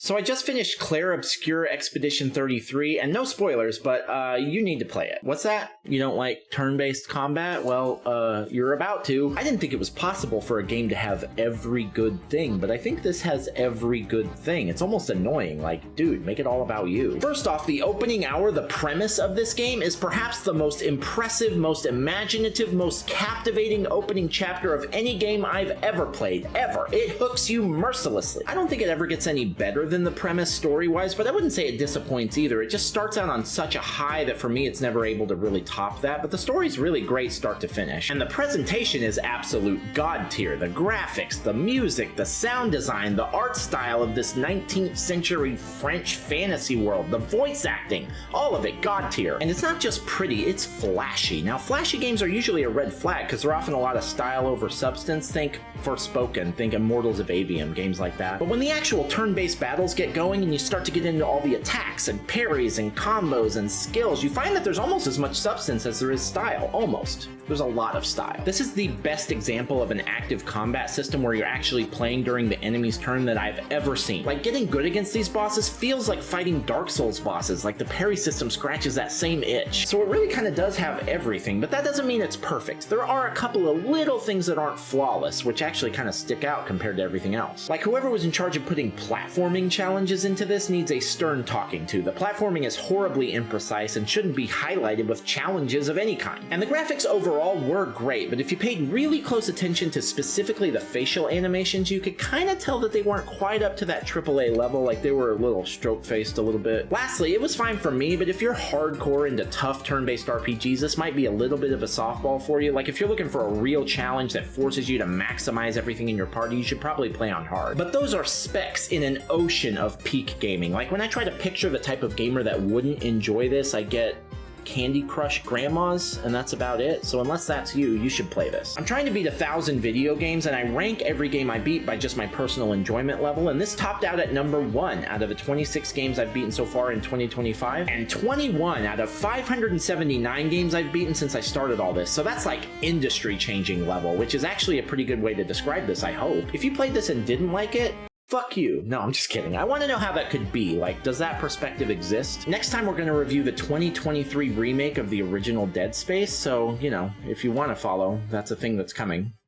So I just finished CLAIR OBSCUR Expedition 33, and no spoilers, but you need to play it. What's that? You don't like turn-based combat? Well, you're about to. I didn't think it was possible for a game to have every good thing, but I think this has every good thing. It's almost annoying, like, dude, make it all about you. First off, the opening hour, the premise of this game is perhaps the most impressive, most imaginative, most captivating opening chapter of any game I've ever played, ever. It hooks you mercilessly. I don't think it ever gets any better than the premise story-wise, but I wouldn't say it disappoints either. It just starts out on such a high that for me it's never able to really top that, but the story's really great start to finish. And the presentation is absolute god tier. The graphics, the music, the sound design, the art style of this 19th century French fantasy world, the voice acting, all of it god tier. And it's not just pretty, it's flashy. Now, flashy games are usually a red flag because they're often a lot of style over substance. Think Forspoken, think Immortals of Avium, games like that. But when the actual turn-based battles get going and you start to get into all the attacks and parries and combos and skills, you find that there's almost as much substance as there is style. Almost. There's a lot of style. This is the best example of an active combat system where you're actually playing during the enemy's turn that I've ever seen. Like, getting good against these bosses feels like fighting Dark Souls bosses, like the parry system scratches that same itch. So it really kind of does have everything, but that doesn't mean it's perfect. There are a couple of little things that aren't flawless, which actually kind of stick out compared to everything else. Like, whoever was in charge of putting platforming challenges into this needs a stern talking to. The platforming is horribly imprecise and shouldn't be highlighted with challenges of any kind. And the graphics overall were great, but if you paid really close attention to specifically the facial animations, you could kind of tell that they weren't quite up to that AAA level, like they were a little stroke-faced a little bit. Lastly, it was fine for me, but if you're hardcore into tough turn-based RPGs, this might be a little bit of a softball for you. Like, if you're looking for a real challenge that forces you to maximize everything in your party, you should probably play on hard. But those are specks in an ocean of peak gaming. Like, when I try to picture the type of gamer that wouldn't enjoy this, I get Candy Crush grandmas, and that's about it. So unless that's you, you should play this. I'm trying to beat 1,000 video games, and I rank every game I beat by just my personal enjoyment level, and this topped out at number 1 out of the 26 games I've beaten so far in 2025, and 21 out of 579 games I've beaten since I started all this. So that's like industry-changing level, which is actually a pretty good way to describe this, I hope. If you played this and didn't like it, fuck you. No, I'm just kidding. I want to know how that could be. Like, does that perspective exist? Next time we're going to review the 2023 remake of the original Dead Space, so, you know, if you want to follow, that's a thing that's coming.